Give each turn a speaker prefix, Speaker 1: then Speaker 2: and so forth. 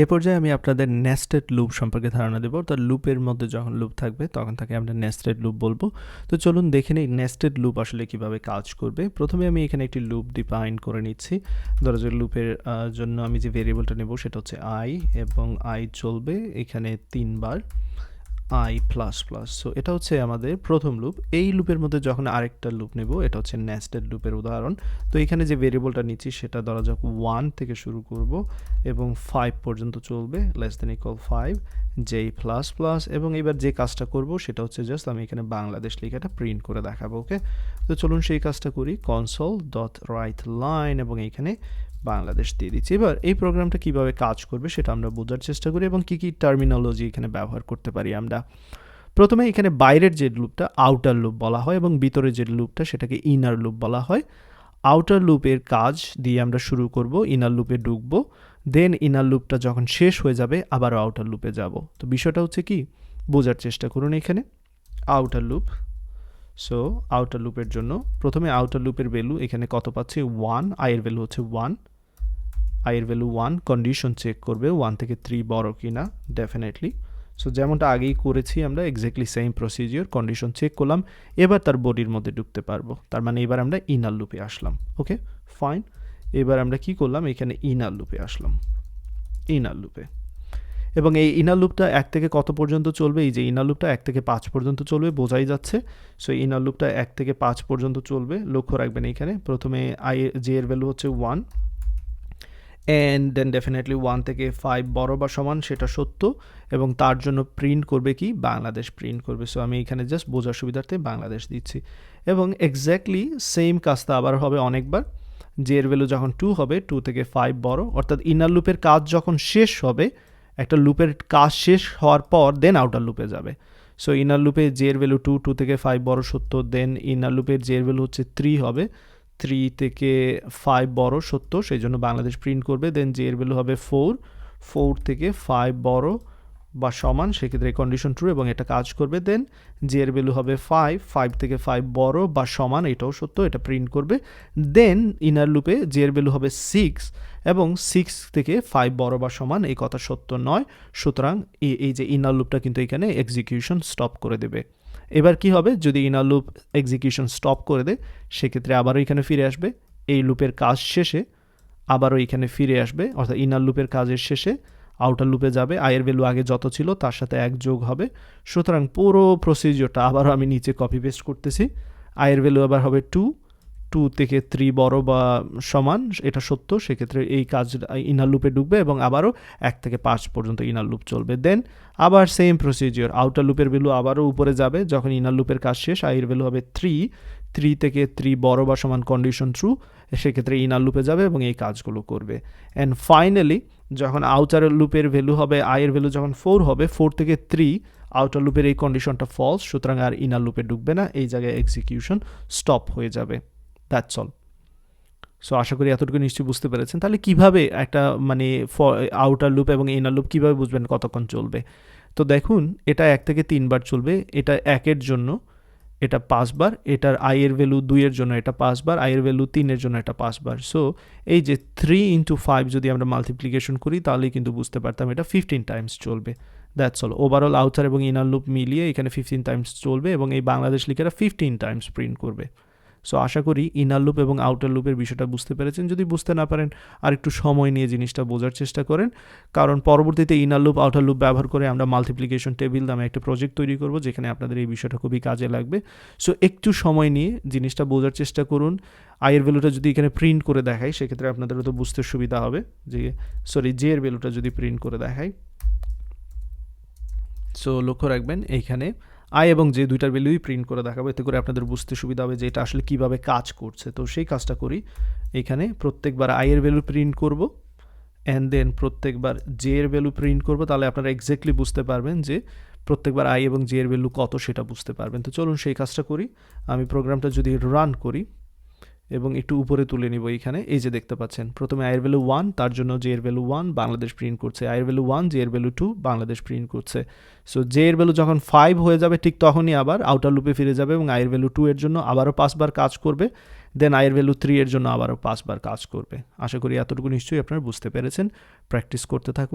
Speaker 1: এ পর্যায়ে আমি আপনাদের নেস্টেড লুপ সম্পর্কে ধারণা দেব। অর্থাৎ লুপের মধ্যে যখন লুপ থাকবে তখন তাকে আমরা নেস্টেড লুপ বলবো। তো চলুন দেখে নিই নেস্টেড লুপ আসলে কিভাবে কাজ করবে। প্রথমে আমি এখানে একটি লুপ ডিফাইন করে নিচ্ছি। ধরা যাক লুপের জন্য আমি যে ভেরিয়েবলটা নেব সেটা হচ্ছে i, এবং i চলবে এখানে 3 বার i প্লাস প্লাস। সো এটা হচ্ছে আমাদের প্রথম লুপ। এই লুপের মধ্যে যখন আরেকটা লুপ নেব, এটা হচ্ছে নেস্টেড লুপের উদাহরণ। তো এখানে যে ভেরিয়েবলটা নিচ্ছি সেটা ধরা যাক 1 থেকে শুরু করব এবং 5 পর্যন্ত চলবে, লেস দেন ইকুয়াল 5 যেই প্লাস প্লাস। এবং এবার যে কাজটা করব সেটা হচ্ছে জাস্ট আমি এখানে বাংলাদেশ লেখাটা প্রিন্ট করে দেখাবো। ওকে, তো চলুন সেই কাজটা করি। কনসোল ডট রাইট লাইন এবং এইখানে বাংলাদেশ দিয়ে দিচ্ছি। এবার এই প্রোগ্রামটা কিভাবে কাজ করবে সেটা আমরা বোঝার চেষ্টা করি এবং কি কি টার্মিনোলজি এখানে ব্যবহার করতে পারি আমরা। প্রথমে এখানে বাইরের যে লুপটা আউটার লুপ বলা হয় এবং ভিতরে যে লুপটা সেটাকে ইনার লুপ বলা হয়। আউটার লুপের কাজ দিয়ে আমরা শুরু করব, ইনার লুপে ঢুকবো, দেন ইনার লুপটা যখন শেষ হয়ে যাবে আবারও আউটার লুপে যাব। তো বিষয়টা হচ্ছে কি, বোঝার চেষ্টা করুন। এখানে আউটার লুপ, সো আউটার লুপের জন্য প্রথমে আউটার লুপের ভ্যালু এখানে কত পাচ্ছি 1, i এর ভ্যালু হচ্ছে 1, i এর ভ্যালু 1, কন্ডিশন চেক করবে 1 থেকে 3 বড় কিনা, ডেফিনেটলি। সো যেমনটা আগেই করেছি আমরা exactly same procedure, condition check করলাম, এবার তার বডির মধ্যে ঢুকতে পারবো। তার মানে এবার আমরা ইনার লুপে আসলাম। ওকে ফাইন, এবার আমরা কি করলাম, এখানে ইনার লুপে আসলাম, ইনার লুপে। এবং এই ইনার লুপটা 1 থেকে কত পর্যন্ত চলবে, এই যে ইনার লুপটা 1 থেকে 5 পর্যন্ত চলবে, বোঝাই যাচ্ছে। সো ইনার লুপটা 1 থেকে 5 পর্যন্ত চলবে। লক্ষ্য রাখবেন এখানে প্রথমে i j এর ভ্যালু হচ্ছে 1, অ্যান্ড দেন ডেফিনেটলি 1 থেকে 5 বড় বা সমান সেটা সত্য, এবং তার জন্য প্রিন্ট করবে কি, বাংলাদেশ প্রিন্ট করবে। সো আমি এখানে জাস্ট বোঝার সুবিধার্থে বাংলাদেশ দিচ্ছি। এবং এক্স্যাক্টলি সেম কাজটা আবার হবে অনেকবার। যে এর ভ্যালু যখন 2 হবে, 2 থেকে 5 বড়, অর্থাৎ ইনার লুপের কাজ যখন শেষ হবে, একটা লুপের কাজ শেষ হওয়ার পর দেন আউটার লুপে যাবে। সো ইনার লুপে যে এর ভ্যালু 2, 2 থেকে 5 বড় সত্য, দেন ইনার লুপের যে এর ভ্যালু হচ্ছে 3 হবে, 3 থেকে 5 বড় সত্য, সেই জন্য বাংলাদেশ প্রিন্ট করবে। দেন যে এর ভ্যালু হবে 4, 4 থেকে 5 বড় বা সমান, সেক্ষেত্রে কন্ডিশন ট্রু এবং এটা কাজ করবে। দেন যে এর ভ্যালু হবে 5, 5 থেকে 5 বড় বা সমান, এটাও সত্য, এটা প্রিন্ট করবে। দেন ইনার লুপে যে এর ভ্যালু হবে 6 এবং 6 থেকে 5 বড় বা সমান, এই কথা সত্য নয়। সুতরাং এই যে ইনার লুপটা কিন্তু এখানে এক্সিকিউশন স্টপ করে দেবে। এবার কি হবে, যদি ইনার লুপ এক্সিকিউশন স্টপ করে দেয় সেক্ষেত্রে আবারও এখানে ফিরে আসবে, এই লুপের কাজ শেষে আবারও এখানে ফিরে আসবে, অর্থাৎ ইনার লুপের কাজের শেষে আউটার লুপে যাবে, আয়ের ভ্যালু আগে যত ছিল তার সাথে 1 যোগ হবে। সুতরাং পুরো প্রসিজিওরটা আবারও আমি নিচে কপি পেস্ট করতেছি। আয়ের ভ্যালু আবার হবে 2, 2 থেকে 3 বড় বা সমান, এটা সত্য, সেক্ষেত্রে এই কাজ ইনার লুপে ঢুকবে এবং আবারও 1 থেকে 5 পর্যন্ত ইনার লুপ চলবে। দেন আবার সেম প্রসিজিওর, আউটার লুপের ভ্যালু আবারও উপরে যাবে, যখন ইনার লুপের কাজ শেষ আয়ের ভ্যালু হবে 3, 3 থেকে 3 বড় বা সমান, কন্ডিশন ট্রু, সেক্ষেত্রে ইনার লুপে যাবে এবং এই কাজগুলো করবে। অ্যান্ড ফাইনালি যখন আউটার লুপের ভ্যালু হবে, আয়ের ভ্যালু যখন 4 হবে, 4 থেকে 3, আউটার লুপের এই কন্ডিশনটা ফলস, সুতরাং আর ইনার লুপে ঢুকবে না, এই জায়গায় এক্সিকিউশন স্টপ হয়ে যাবে। That's all. সো আশা করি এতটুকু নিশ্চয়ই বুঝতে পেরেছেন। তাহলে কিভাবে একটা মানে আউটার লুপ এবং ইনার লুপ কিভাবে বুঝবেন কতক্ষণ চলবে। তো দেখুন, এটা 1 থেকে 3 বার চলবে, এটা 1 এর জন্য এটা 5 বার, এটার i এর ভ্যালু 2 এর জন্য এটা 5 বার, i এর ভ্যালু 3 এর জন্য এটা 5 বার। সো এই যে 3 ইন্টু 5 যদি আমরা মাল্টিপ্লিকেশন করি তাহলেই কিন্তু বুঝতে পারতাম এটা 15 টাইমস চলবে। That's all. ওভারঅল আউটার এবং ইনার লুপ মিলিয়ে এখানে 15 টাইমস চলবে এবং এই বাংলাদেশ লিখেরা 15 টাইমস প্রিন্ট করবে। সো আশা করি ইনার লুপ এবং আউটার লুপের বিষয়টা বুঝতে পেরেছেন। যদি বুঝতে না পারেন আর একটু সময় নিয়ে জিনিসটা বোঝার চেষ্টা করেন, কারণ পরবর্তীতে ইনার লুপ আউটার লুপ ব্যবহার করে আমরা মাল্টিপ্লিকেশন টেবিল নামে একটা প্রজেক্ট তৈরি করব, যেখানে আপনাদের এই বিষয়টা খুবই কাজে লাগবে। সো একটু সময় নিয়ে জিনিসটা বোঝার চেষ্টা করুন। আয়ের ভ্যালুটা যদি এখানে প্রিন্ট করে দেখাই সেক্ষেত্রে আপনাদেরও তো বুঝতে সুবিধা হবে, যে জে এর ভ্যালুটা যদি প্রিন্ট করে দেখাই। সো লক্ষ্য রাখবেন এইখানে আই এবং যে দুইটার ভ্যালুই প্রিন্ট করে দেখাবো, এতে করে আপনাদের বুঝতে সুবিধা হবে যে এটা আসলে কিভাবে কাজ করছে। তো সেই কাজটা করি, এখানে প্রত্যেকবার আই এর ভ্যালু প্রিন্ট করব, অ্যান্ড দেন প্রত্যেকবার জে এর ভ্যালু প্রিন্ট করব, তাহলে আপনারা এক্স্যাক্টলি বুঝতে পারবেন যে প্রত্যেকবার আই এবং জে এর ভ্যালু কত সেটা বুঝতে পারবেন। তো চলুন সেই কাজটা করি। আমি প্রোগ্রামটা যদি রান করি এবং একটু উপরে তুলে নিব, এইখানে এই যে দেখতে পাচ্ছেন প্রথমে আয়ের ভ্যালু 1, তার জন্য জে এর ভ্যালু 1, বাংলাদেশ প্রিন্ট করছে। আয়ের ভ্যালু 1, জে এর ভ্যালু 2, বাংলাদেশ প্রিন্ট করছে। সো জে এর ভ্যালু যখন 5 হয়ে যাবে ঠিক তখনই আবার আউটার লুপে ফিরে যাবে এবং আয়ের ভ্যালু 2 এর জন্য আবারও 5 বার কাজ করবে, দেন আয়ের ভ্যালু 3 এর জন্য আবারও 5 বার কাজ করবে। আশা করি এতটুকু নিশ্চয়ই আপনারা বুঝতে পেরেছেন। প্র্যাকটিস করতে থাকুন।